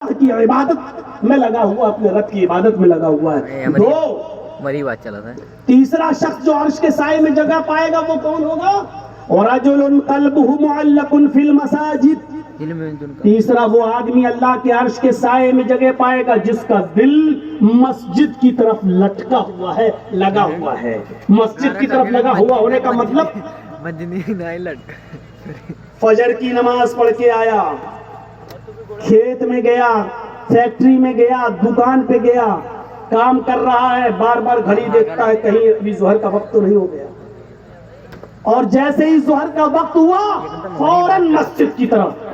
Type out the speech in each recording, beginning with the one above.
اللہ کی عبادت میں لگا ہوا، اپنے رب کی عبادت میں لگا ہوا ہے۔ دو، مری بات چلا تھا، تیسرا شخص جو عرش کے سائے میں جگہ پائے گا وہ کون ہوگا؟ وَرَجُلٌ قَلْبُهُ مُعَلَّقٌ فِي الْمَسَاجِدِ، تیسرا وہ آدمی اللہ کے عرش کے سائے میں جگہ پائے گا جس کا دل مسجد کی طرف لٹکا ہوا ہے، لگا ہوا ہے۔ مسجد کی طرف لگا ہوا ہونے کا مطلب فجر کی نماز پڑھ کے آیا، کھیت میں گیا، فیکٹری میں گیا، دکان پہ گیا، کام کر رہا ہے، بار بار گھڑی دیکھتا ہے کہیں ابھی ظہر کا وقت تو نہیں ہو گیا، اور جیسے ہی ظہر کا وقت ہوا فوراً مسجد کی طرف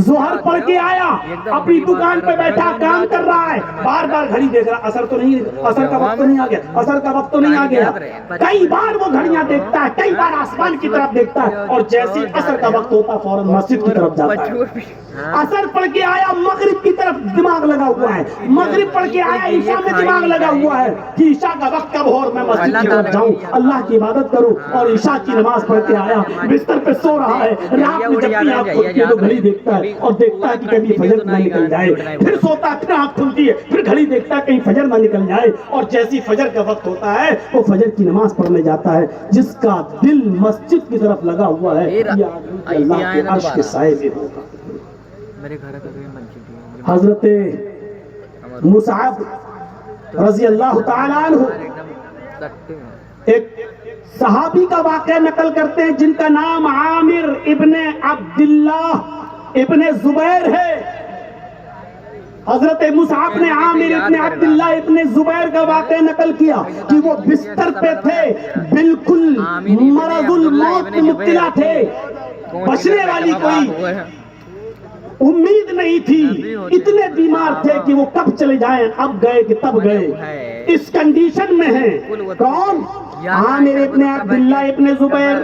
ظہر پڑھ کے آیا، اپنی دکان پہ بیٹھا کام کر رہا ہے، بار بار گھڑی دیکھ رہا، اثر تو نہیں، اثر کا وقت تو نہیں آ گیا، اثر کا وقت تو نہیں آ گیا، کئی بار وہ گھڑیاں دیکھتا ہے، کئی بار آسمان کی طرف دیکھتا ہے، اور جیسے اثر کا وقت ہوتا فوراً مسجد کی طرف جاتا ہے۔ اثر پڑھ کے آیا، مغرب کی طرف دماغ لگا ہوا ہے، مغرب پڑھ کے آیا، عشاء میں دماغ لگا ہوا ہے کہ عشاء کا وقت کب ہو اور میں مسجد کی طرف جاؤں، اللہ کی عبادت کروں، اور عشاء کی نماز پڑھ کے آیا، بستر پہ سو رہا ہے، رات میں جب بھی آنکھ کھلتی ہے تو گھڑی دیکھتا ہے اور دیکھتا ہے کہ کبھی فجر نہ نکل جائے، پھر سوتا ہے، پھر آنکھ کھلتی ہے، پھر گھڑی دیکھتا ہے کہیں فجر نہ نکل جائے، اور جیسی فجر کا وقت ہوتا ہے وہ فجر کی نماز پڑھنے جاتا ہے۔ جس کا دل مسجد کی طرف لگا ہوا ہے یہ آدمی اللہ کے عرش کے سائے میں ہوگا۔ حضرت مصعب رضی اللہ تعالیٰ عنہ ایک صحابی کا واقعہ نقل کرتے ہیں جن کا نام عامر ابن عبداللہ ابن زبیر ہے۔ حضرت مصعب نے عامر ابن عبداللہ ابن زبیر کا واقعہ نقل کیا کہ وہ بستر پہ تھے، بالکل مرض الموت میں مبتلا تھے، بچنے والی کوئی امید نہیں تھی، اتنے بیمار تھے کہ وہ کب چلے جائیں، اب گئے کہ تب گئے، اس کنڈیشن میں ہیں۔ کون؟ عامر ابن عبداللہ ابن زبیر،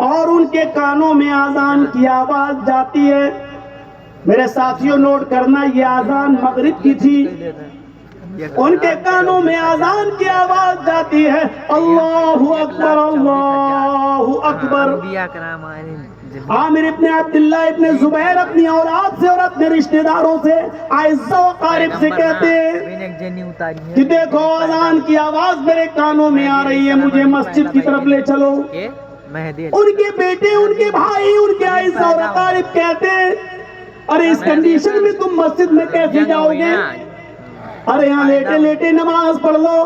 اور ان کے کانوں میں اذان کی آواز جاتی ہے۔ میرے ساتھیوں نوٹ کرنا، یہ اذان مغرب کی تھی، ان کے کانوں میں اذان کی آواز جاتی ہے، اللہ اکبر اللہ اکبر۔ عامر ابن عبداللہ ابن زبیر اپنی اولاد سے اور اپنے رشتہ داروں سے، اعزاء و اقارب سے کہتے ہیں کہ دیکھو اذان کی آواز میرے کانوں میں آ رہی ہے، مجھے مسجد کی طرف لے چلو۔ ان کے بیٹے، ان کے بھائی، ان کے اعزاء اور اقارب کہتے ہیں ارے اس کنڈیشن میں تم مسجد میں کیسے جاؤ گے؟ ارے یہاں لیٹے لیٹے نماز پڑھ لو،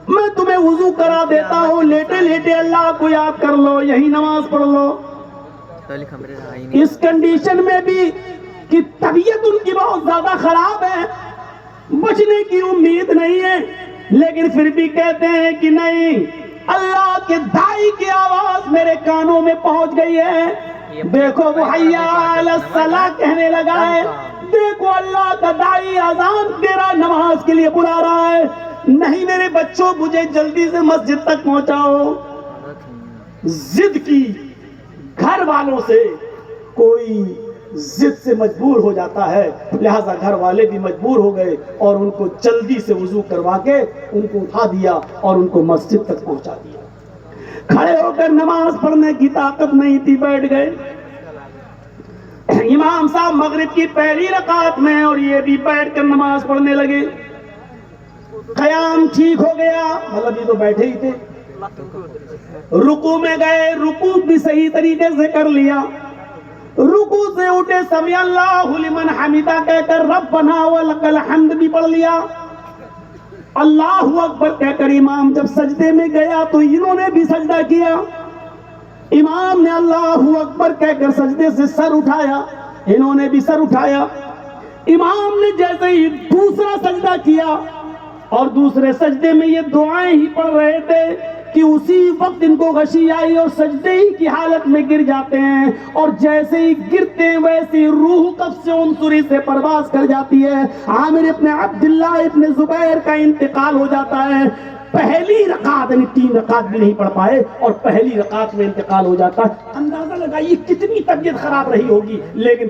میں تمہیں وضو کرا دیتا ہوں، لیٹے لیٹے اللہ کو یاد کر لو، یہی نماز پڑھ لو۔ اس کنڈیشن میں بھی کہ طبیعت ان کی بہت زیادہ خراب ہے، بچنے کی امید نہیں ہے، لیکن پھر بھی کہتے ہیں کہ نہیں، اللہ کے دائی کی آواز میرے کانوں میں پہنچ گئی ہے، دیکھو وہ حی علی الصلاۃ کہنے لگا ہے، دیکھو اللہ کا دائی اذان دے رہا، نماز کے لیے بلا رہا ہے، نہیں میرے بچوں مجھے جلدی سے مسجد تک پہنچاؤ۔ ضد کی، گھر والوں سے کوئی ضد سے مجبور ہو جاتا ہے، لہذا گھر والے بھی مجبور ہو گئے اور ان کو جلدی سے وضو کروا کے ان کو اٹھا دیا اور ان کو مسجد تک پہنچا دیا۔ کھڑے ہو کر نماز پڑھنے کی طاقت نہیں تھی، بیٹھ گئے۔ امام صاحب مغرب کی پہلی رکعت میں اور یہ بھی بیٹھ کر نماز پڑھنے لگے، قیام ٹھیک ہو گیا، مطلب یہ تو بیٹھے ہی تھے، رکوع میں گئے، رکوع بھی صحیح طریقے سے کر لیا، رکوع سے اٹھے سمیع اللہ لمن حمدہ کہہ کر ربنا ولک الحمد بھی پڑھ لیا، اللہ اکبر کہہ کر امام جب سجدے میں گیا تو انہوں نے بھی سجدہ کیا، امام نے اللہ اکبر کہہ کر سجدے سے سر اٹھایا، انہوں نے بھی سر اٹھایا، امام نے جیسے ہی دوسرا سجدہ کیا اور دوسرے سجدے میں یہ دعائیں ہی پڑھ رہے تھے کہ اسی وقت ان کو غشی آئی اور سجدے ہی کی حالت میں گر جاتے ہیں، اور جیسے ہی گرتے ہیں ویسے روح قبض سے عنصری سے پرواز کر جاتی ہے۔ عامر ابن عبداللہ ابن زبیر کا انتقال ہو جاتا ہے، پہلی رکعت یعنی 3 رکعت بھی نہیں پڑھ پائے اور پہلی رکعت میں انتقال ہو جاتا ہے۔ اندازہ لگائیے کتنی طبیعت خراب رہی ہوگی، لیکن